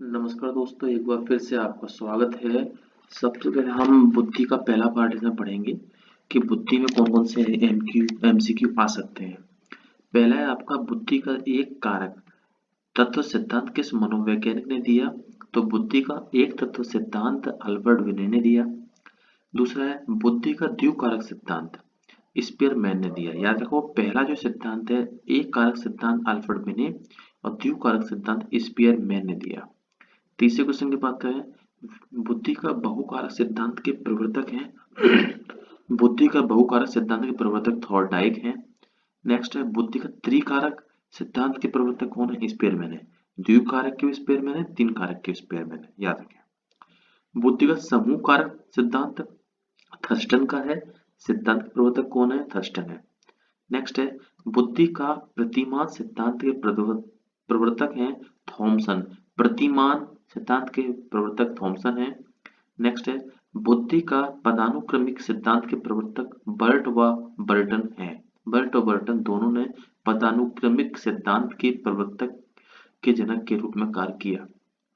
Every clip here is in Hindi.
नमस्कार दोस्तों, एक बार फिर से आपका स्वागत है। सबसे पहले हम बुद्धि का पहला पार्ट इसमें पढ़ेंगे कि बुद्धि में कौन कौन से एमसीक्यू आ सकते हैं। पहला है आपका बुद्धि का एक कारक तत्व सिद्धांत किस मनोवैज्ञानिक ने दिया? तो बुद्धि का एक तत्व सिद्धांत अल्बर्ट विने ने दिया। दूसरा है बुद्धि का द्विकारक सिद्धांत स्पीयरमैन ने दिया। याद रखो, पहला जो सिद्धांत है एक कारक सिद्धांत अल्बर्ट विने और द्विकारक सिद्धांत स्पीयरमैन ने दिया। तीसरे क्वेश्चन की बात करें, बुद्धि का बहुकारक सिद्धांत के प्रवर्तक हैं बुद्धि का बहुकारक सिद्धांत के प्रवर्तक थॉर्नडाइक हैं। नेक्स्ट है बुद्धि का त्रिकारक सिद्धांत के प्रवर्तक कौन है? स्पीयरमैन है। द्विकारक के स्पीयरमैन है, तीन कारक के स्पीयरमैन है, याद रखें। बुद्धि का समूह कारक सिद्धांत थर्स्टन का है। सिद्धांत के प्रवर्तक कौन है? थर्स्टन है। नेक्स्ट है बुद्धि का प्रतिमान सिद्धांत के प्रवर्तक हैं थॉमसन। प्रतिमान सिद्धांत के प्रवर्तक थॉमसन है। नेक्स्ट है बुद्धि का पदानुक्रमिक सिद्धांत के प्रवर्तक बर्ट व बर्टन है। बर्ट और बर्टन दोनों ने पदानुक्रमिक सिद्धांत के प्रवर्तक के जनक के रूप में कार्य किया।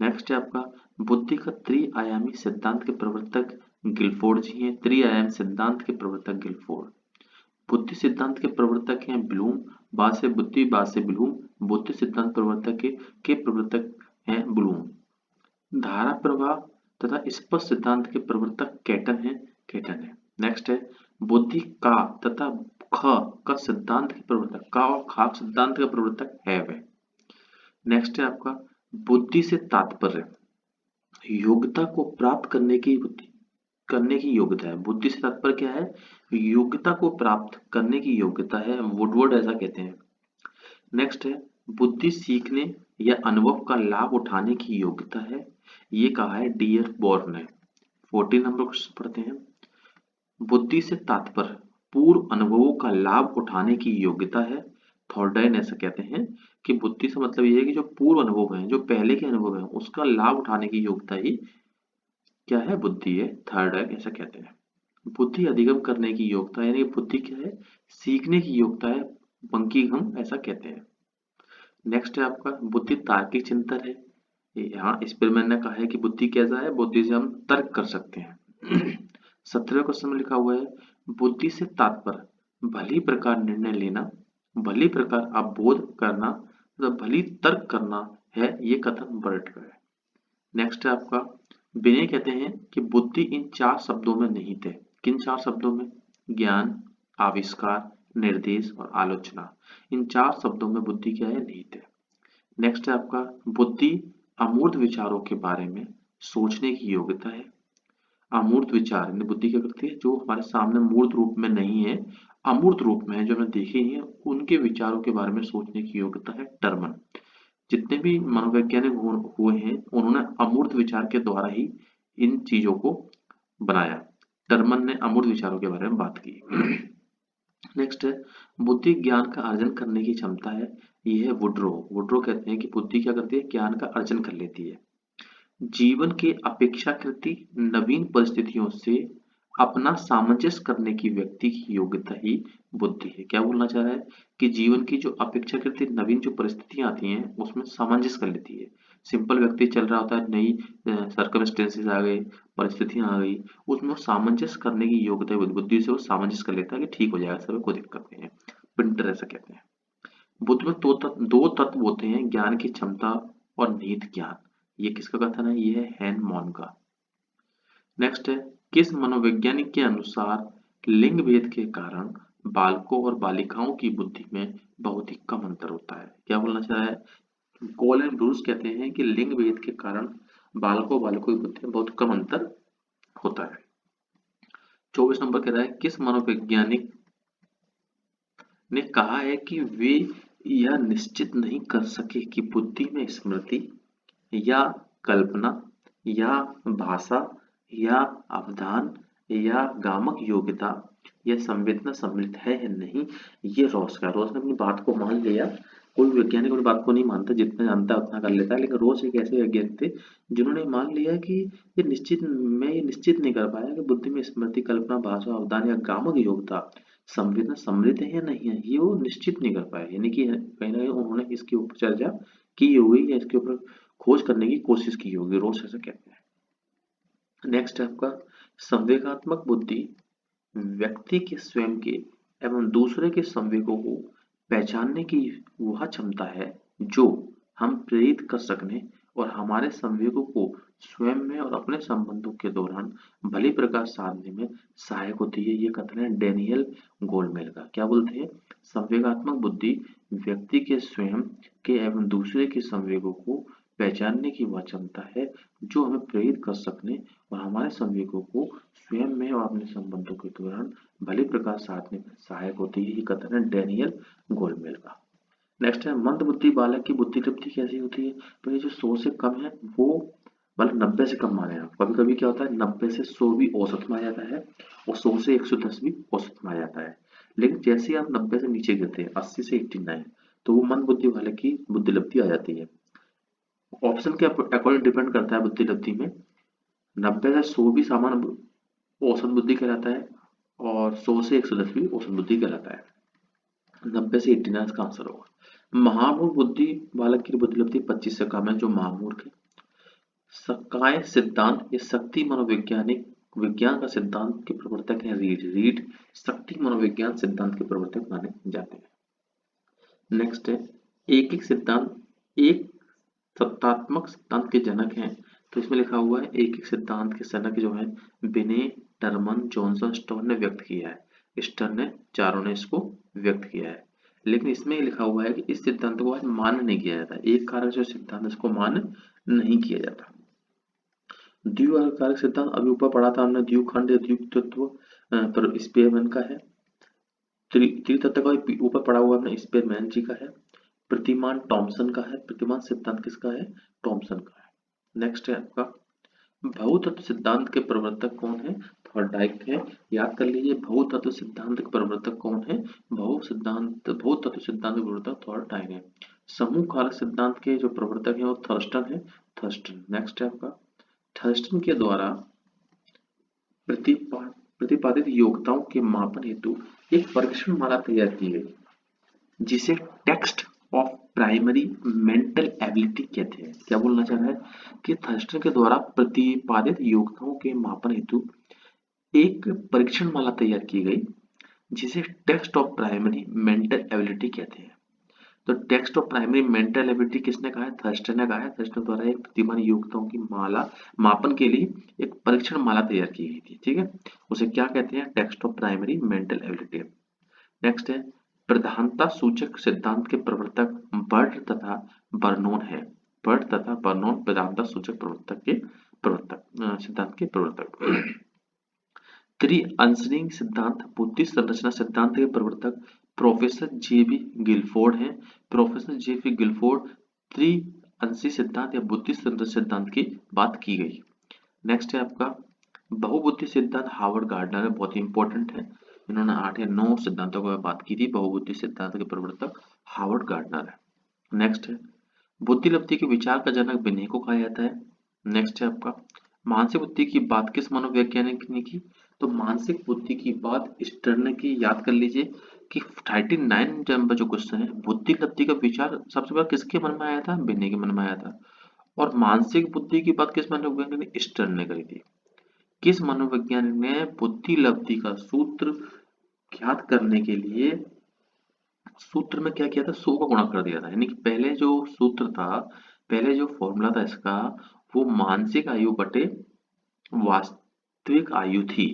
नेक्स्ट है आपका बुद्धि का त्रिआयामी सिद्धांत के प्रवर्तक गिलफोर्ड जी हैं। त्रिआयामी सिद्धांत के प्रवर्तक गिलफोर्ड। बुद्धि सिद्धांत के प्रवर्तक हैं ब्लूम। बाद से बुद्धि, बाद से ब्लूम। बुद्धि सिद्धांत प्रवर्तक के प्रवर्तक हैं ब्लूम। धारा प्रवाह तथा स्पर्श सिद्धांत के प्रवर्तक केटन है। नेक्स्ट है बुद्धि का तथा ख का सिद्धांत के प्रवर्तक, का और खा सिद्धांत का प्रवर्तक हैव है। नेक्स्ट है आपका बुद्धि से तात्पर्य योग्यता को प्राप्त करने की योग्यता है। बुद्धि से तात्पर्य क्या है? योग्यता को प्राप्त करने की योग्यता है, वुडवर्ड ऐसा कहते हैं। नेक्स्ट है बुद्धि सीखने या अनुभव का लाभ उठाने की योग्यता है। ये कहा है डियरबॉर्न ने। 14 नंबर क्वेश्चन पढ़ते हैं। बुद्धि से तात्पर्य पूर्व अनुभवों का लाभ उठाने की योग्यता है। थॉर्नडाइक ऐसा कहते हैं कि बुद्धि से मतलब ये है कि जो पूर्व अनुभव है, जो पहले के अनुभव है, उसका लाभ उठाने की योग्यता ही क्या है? बुद्धि है। थॉर्नडाइक ऐसा कहते हैं। बुद्धि अधिगम करने की योग्यता, यानी बुद्धि क्या है? सीखने की योग्यता है, बंकीगम ऐसा कहते हैं। नेक्स्ट है आपका बुद्धि तार्किक चिंतन है। यहाँ स्पीयरमैन ने कहा है कि बुद्धि कैसा है? बुद्धि से हम तर्क कर सकते हैं। 17वें क्वेश्चन में लिखा हुआ है बुद्धि से तात्पर्य भली प्रकार निर्णय लेना, भली प्रकार अवबोध करना, मतलब भली तर्क करना है। ये कथन बर्ट का है। नेक्स्ट है आपका विनय कहते हैं कि बुद्धि इन चार शब्दों में निहित है। किन चार शब्दों में? ज्ञान, आविष्कार, निर्देश और आलोचना। इन चार शब्दों में बुद्धि क्या है? निहित है। नेक्स्ट है आपका बुद्धि अमूर्त विचारों के बारे में सोचने की योग्यता है। अमूर्त विचार यानी बुद्धि क्या करती है? जो हमारे सामने मूर्त रूप में नहीं है, अमूर्त रूप में है, जो हमने देखे ही हैं, उनके विचारों के बारे में सोचने की योग्यता है टर्मन। जितने भी मनोवैज्ञानिक हुए हैं, उन्होंने अमूर्त विचार के द्वारा ही इन चीजों को बनाया। टर्मन ने अमूर्त विचारों के बारे में बात की। नेक्स्ट है बुद्धि ज्ञान का अर्जन करने की क्षमता है। यह है वुड्रो। वुड्रो कहते हैं कि बुद्धि क्या करती है? ज्ञान का अर्जन कर लेती है। जीवन के अपेक्षाकृत नवीन परिस्थितियों से अपना सामंजस्य करने की व्यक्ति की योग्यता ही बुद्धि है। क्या बोलना चाह रहा है? कि जीवन की जो अपेक्षाकृत नवीन जो परिस्थितियां आती हैं, उसमें सामंजस्य कर लेती है। सिंपल व्यक्ति चल रहा होता है, नई सर्कमस्टेंसेस आ गई, परिस्थितियां आ गई, उसमें वो सामंजस्य करने की योग्यता है। बुद्धि से वो सामंजस्य कर लेता है कि ठीक हो जाएगा, सब कोई दिक्कत नहीं है। पिंटर ऐसा कहते हैं। बुद्धि में दो तत्व होते हैं, ज्ञान की क्षमता और निहित ज्ञान। ये किसका कथन है? ये है हैन मॉन का। नेक्स्ट है किस मनोवैज्ञानिक के अनुसार लिंग भेद के कारण बालकों और बालिकाओं की बुद्धि में बहुत ही कम अंतर होता है? क्या बोलना चाह रहा है? कॉल एंड ब्रूस कहते हैं कि लिंग भेद के कारण बालकों बालिकाओं की बुद्धि में बहुत कम अंतर होता है। 24 नंबर कह रहा है किस मनोवैज्ञानिक ने कहा है कि वे यह निश्चित नहीं कर सके कि बुद्धि में स्मृति या कल्पना या भाषा या अवधान या गामक योग्यता या संवेदना सम्मिलित है या नहीं। ये रॉस का, रॉस ने अपनी बात को मान लिया। कोई वैज्ञानिक अपनी बात को नहीं मानता, जितना जानता है उतना कर लेता है, लेकिन रॉस एक ऐसे वैज्ञानिक थे जिन्होंने मान लिया कि ये निश्चित नहीं कर पाया कि बुद्धि में स्मृति, कल्पना, भाषा, अवधान या गामक योग्यता संवेदना सम्मिलित है या नहीं है। ये वो निश्चित नहीं कर पाए, यानी कि कहीं ना कहीं उन्होंने इसके ऊपर चर्चा की हुई या इसके ऊपर खोज करने की कोशिश की होगी, रोज ऐसा कहते हैं। नेक्स्ट है आपका संवेगात्मक बुद्धि व्यक्ति के स्वयं के एवं दूसरे के संवेगों को पहचानने की वह क्षमता है जो हम प्रेरित कर सकने और हमारे संवेगों को स्वयं में और अपने संबंधों के दौरान भली प्रकार साधने में सहायक होती है। ये कथन है डेनियल गोलमेल का। क्या बोलते हैं? संवेगात्मक बुद्धि व्यक्ति के स्वयं के एवं दूसरे के संवेगों को पहचानने की वह क्षमता है जो हमें प्रेरित कर सकने और हमारे संवेगों को स्वयं में और अपने संबंधों के दौरान भली प्रकार साधने में सहायक होती है। ये कथन है डेनियल गोलमेल का। नेक्स्ट है मंद बुद्धि बालक की बुद्धि तृप्ति कैसी होती है? तो ये जो 100 से कम है वो मतलब 90 से कम माने। कभी कभी क्या होता है 90 से 100 भी औसत में आ जाता है और 100 से 110 भी औसत में आ जाता है। लेकिन जैसे ही आप 90 से नीचे गिरते हैं 80 से 89 तो वो मंद बुद्धि वाले की बुद्धि लब्धि आ जाती है। ऑप्शन के अकॉर्डिंग डिपेंड करता है बुद्धि लब्धि में। 90 से 100 भी सामान्य औसत बुद्धि कहलाता है और 100 से 110 भी औसत बुद्धि कहलाता है। 90 से 89 इसका आंसर होगा। महामूर्ख बुद्धि बालक की बुद्धि लब्धि 25 से कम है, जो महामूर्ख है। सकाय सिद्धांत ये शक्ति मनोवैज्ञानिक विज्ञान का सिद्धांत के प्रवर्तक है। रीड शक्ति मनोविज्ञान सिद्धांत के प्रवर्तक माने जाते हैं। नेक्स्ट है एक एक सिद्धांत एक सत्तात्मक सिद्धांत के जनक हैं। तो इसमें लिखा हुआ है एक एक सिद्धांत के जनक जो है बिने टर्मन जॉनसन स्टोर ने व्यक्त किया है। स्टर ने चारों ने इसको व्यक्त किया है। लेकिन इसमें लिखा हुआ है कि इस सिद्धांत को आज मान्य नहीं किया जाता। एक कारक जो सिद्धांत इसको मान्य नहीं किया जाता। द्विकारक सिद्धांत अभी ऊपर पढ़ा था हमने, द्विखंड या द्वितत्व पर स्पेयरमैन का है। त्रितत्व का ऊपर पढ़ा हुआ हमने स्पेयरमैन जी का है। प्रतिमान टॉमसन का है। प्रतिमान सिद्धांत किसका है? टॉमसन का है। नेक्स्ट है आपका बहुतत्व सिद्धांत के प्रवर्तक कौन है? थॉर्नडाइक है। याद कर लीजिए बहुतत्व सिद्धांत के प्रवर्तक कौन है? बहुतत्व सिद्धांत के प्रवर्तक थॉर्नडाइक है। समूह कारक सिद्धांत के जो प्रवर्तक है वो थर्स्टन है। थर्स्टन। नेक्स्ट है आपका थर्स्टन के द्वारा प्रतिपादित योग्यताओं के मापन हेतु एक परीक्षण माला तैयार की गई जिसे text of primary mental ability कहते हैं। क्या बोलना चाह रहा है कि थर्स्टन के द्वारा प्रतिपादित योग्यताओं के मापन हेतु एक परीक्षण माला तैयार की गई जिसे text of primary mental ability कहते हैं। तो text of primary mental ability किसने कहा है? थर्स्टन ने कहा है। थर्स्टन द्वारा एक प्रतिमान योग्यताओं की माला मापन के लिए एक परीक्षण माला तैयार की गई थी। ठीक है, उसे क्या कहते हैं? Text of primary mental ability. Next है प्रधानता सूचक सिद्धांत के प्रवर्तक बर्ट तथा बर्नोन है। बर्ट तथा बर्नोन प्रधानता सूचक सिद्धांत के प्रवर्तक। त्रिअंशनिंग सिद्धांत बुद्धि संरचना सिद्धांत के प्रवर्तक प्रोफेसर जेबी गिलफोर्ड हैं। प्रोफेसर जेबी गिलफोर्ड त्रिअंशी सिद्धांत या बुद्धि संरचना सिद्धांत की बात की गई। नेक्स्ट है आपका बहुबुद्धि सिद्धांत हार्वर्ड गार्डनर है। बहुत ही इंपॉर्टेंट है। इन्होंने 8 या 9 सिद्धांतों की बात की थी। बहुबुद्धि सिद्धांत के प्रवर्तक हार्वर्ड गार्डनर है। नेक्स्ट है बुद्धि लब्धि के विचार का जनक बिने को कहा जाता है। नेक्स्ट है आपका मानसिक बुद्धि की बात किस मनोवैज्ञानिक ने की? तो मानसिक बुद्धि की बात स्टर्न की। याद कर लीजिए कि 39 नंबर जो क्वेश्चन है बुद्धि लब्धि का विचार सबसे पहले किसके मन में आया था? बिने के मन में आया था। और मानसिक बुद्धि की बात किस मनोवैज्ञानिक ने? स्टर्न ने करी थी। किस मनोवैज्ञानिक ने बुद्धि लब्धि का सूत्र ज्ञात करने के लिए सूत्र में क्या किया था? 100 का गुणा कर दिया था। यानी कि पहले जो सूत्र था, पहले जो फॉर्मूला था इसका, वो मानसिक आयु बटे वास्तविक आयु थी।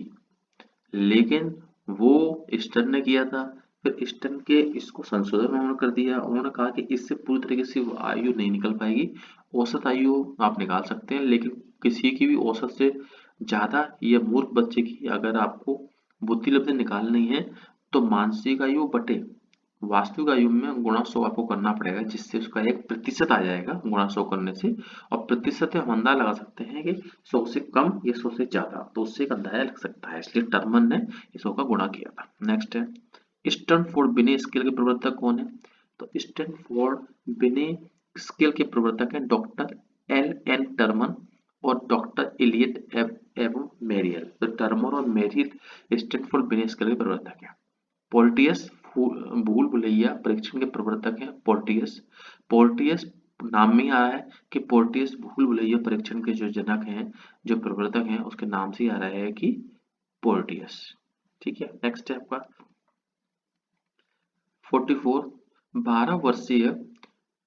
लेकिन वो स्टर्न ने किया था। फिर स्टर्न के इसको संशोधन उन्होंने कर दिया। उन्होंने कहा कि इससे पूरी तरीके से आयु नहीं निकल पाएगी। औसत आयु आप निकाल सकते हैं, लेकिन किसी की भी औसत से ज्यादा या मूर्ख बच्चे की अगर आपको बुद्धि लब्धि निकालनी है तो मानसिक आयु बटे वास्तविक आयु में गुणा 100 आपको करना पड़ेगा, जिससे उसका एक प्रतिशत आ जाएगा गुणा 100 करने से। और प्रतिशत हम अंदाजा लगा सकते हैं कि 100 से कम या 100 से ज्यादा, तो उससे एक अंदाजा लग सकता है। इसलिए टर्मन ने 100 का गुणा किया था। नेक्स्ट है स्टैनफोर्ड बिने स्केल के प्रवर्तक कौन है? तो स्टैनफोर्ड बिने स्केल के प्रवर्तक है डॉक्टर L.N. टर्मन और डॉक्टर इलियट एवं मेरियल। तो टर्मन और मेरियल स्टैनफोर्ड बिने स्केल के प्रवर्तक है। पोर्टियस भूल भुलैया परीक्षण के प्रवर्तक हैं। पोर्टियस नाम में ही आ रहा है कि पोर्टियस भूल भुलैया परीक्षण के जो जनक हैं, जो प्रवर्तक हैं, उसके नाम से ही आ रहा है कि पोर्टियस। ठीक है, नेक्स्ट है आपका 44। 12 वर्षीय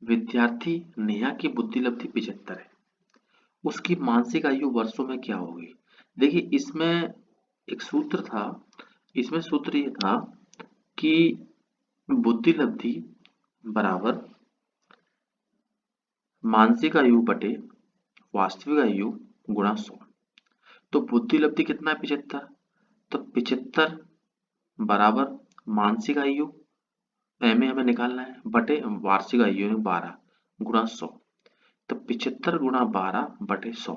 विद्यार्थी नेहा की बुद्धि लब्धि 75 है, उसकी मानसिक आयु वर्षों में क्या होगी? देखिए इसमें एक सूत्र था, इसमें सूत्र ये था कि बुद्धि लब्धि बराबर मानसिक आयु बटे वास्तविक आयु गुणा 100। तो बुद्धि लब्धि कितना है 75, तो 75 बराबर मानसिक आयु में हमें निकालना है बटे वार्षिक आयु 12 गुणा 100। तो 75 गुणा 12 बटे 100,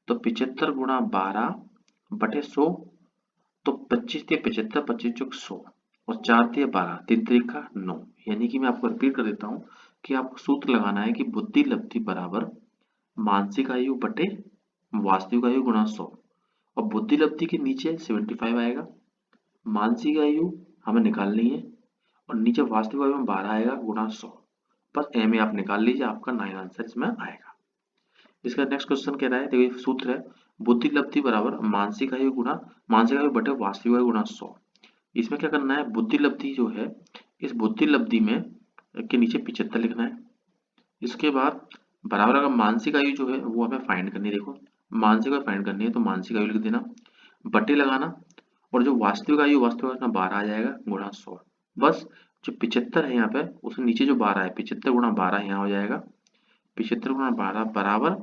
तो 75 गुणा 12 बटे 100, तो 25 दिए 75, 25 चौक 100 और 4 दिए 12, 3 त्रिका 9। यानी कि मैं आपको रिपीट कर देता हूँ कि आपको सूत्र लगाना है कि बुद्धि लब्धि बराबर मानसिक आयु बटे वास्तविक आयु गुणा 100, और बुद्धि लब्धि के नीचे 75 आएगा, मानसिक आयु हमें निकालनी है और नीचे वास्तविक आयु में 12 आएगा गुणा 100। बस एम ए आप निकाल लीजिए, आपका 9 आंसर इसमें आएगा। इसका नेक्स्ट क्वेश्चन कह रहा है, देखिए सूत्र है बुद्धि लब्धि बराबर मानसिक आयु बटे वास्तविक आयु गुणा 100। इसमें क्या करना है, बुद्धि लब्धि जो है, इस बुद्धि लब्धि में के नीचे 75 लिखना है। इसके बाद बराबर अगर मानसिक आयु जो है वो हमें फाइंड करनी है। देखो मानसिक आयु फाइंड करनी है तो मानसिक आयु लिख देना, बटे लगाना, और जो वास्तविक आयु 12 आ जाएगा गुणा 100। बस जो 75 है यहाँ पे, उसके नीचे जो 12 है, 75 गुणा 12 यहाँ हो जाएगा, 75 गुणा 12 बराबर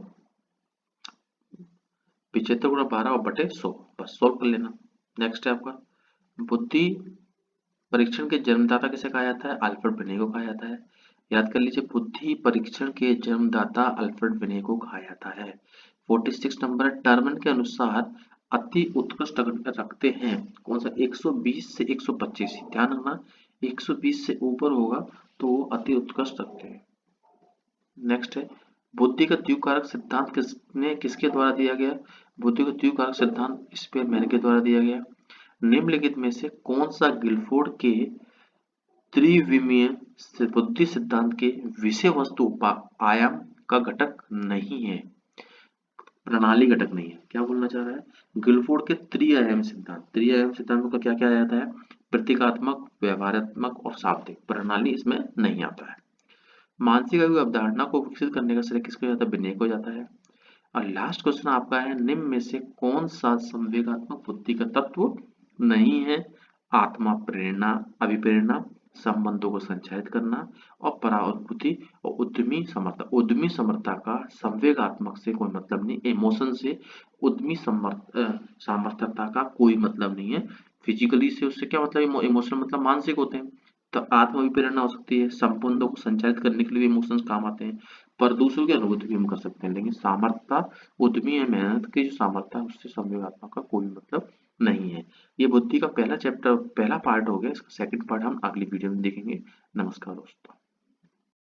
75 गुणा 12 और बटे 100। बस सॉल्व कर लेना। नेक्स्ट है आपका बुद्धि परीक्षण के जन्मदाता किसे कहा जाता है? अल्फ्रेड बिने को कहा जाता है। याद कर लीजिए, बुद्धि परीक्षण के जन्मदाता अल्फ्रेड बिने को कहा जाता है। 46 नंबर टर्मन के अनुसार अति उत्कृष्ट रखते हैं कौन सा? 120 से 125। ध्यान रखना 120 से ऊपर होगा तो वो अति उत्कृष्ट रखते हैं। नेक्स्ट है बुद्धि का द्विकारक सिद्धांत किसके द्वारा दिया गया? बुद्धि का द्विकारक सिद्धांत स्पेरमैन के द्वारा दिया गया। निम्नलिखित में से कौन सा गिलफोर्ड के त्रिविमीय बुद्धि सिद्धांत के विषय वस्तु आयाम का घटक नहीं है? प्रणाली घटक नहीं है। क्या बोलना चाह रहा है? गिलफोर्ड के त्रिआयाम सिद्धांत का क्या क्या आ जाता है? प्रतीकात्मक, व्यवहारात्मक और शाब्दिक। प्रणाली इसमें नहीं आता है। मानसिक आयु अवधारणा को विकसित करने का श्रेय किसको जाता है? बिने को जाता है। और लास्ट क्वेश्चन आपका है निम्न में से कौन सा संवेगात्मक बुद्धि का तत्व नहीं है? आत्मा, प्रेरणा, अभिप्रेरणा, संबंधों को संचालित करना और परानुभूति और उद्यमी समर्था। उद्यमी समर्था का संवेगात्मक से कोई मतलब नहीं, इमोशन से उद्यमी सामर्थ्यता का कोई मतलब नहीं है। फिजिकली से उससे क्या मतलब? इमोशन मतलब मानसिक होते हैं, तो आत्म अभिप्रेरणा हो सकती है, संबंधों को संचालित करने के लिए इमोशंस काम आते हैं, पर दूसरों की अनुभूति भी हम कर सकते हैं, लेकिन सामर्थ्य उद्यमी या मेहनत की जो सामर्थ्य है उससे संवेगात्मक का कोई मतलब नहीं है। ये बुद्धि का पहला चैप्टर, पहला पार्ट हो गया। इसका सेकंड पार्ट हम अगली वीडियो में देखेंगे। नमस्कार दोस्तों।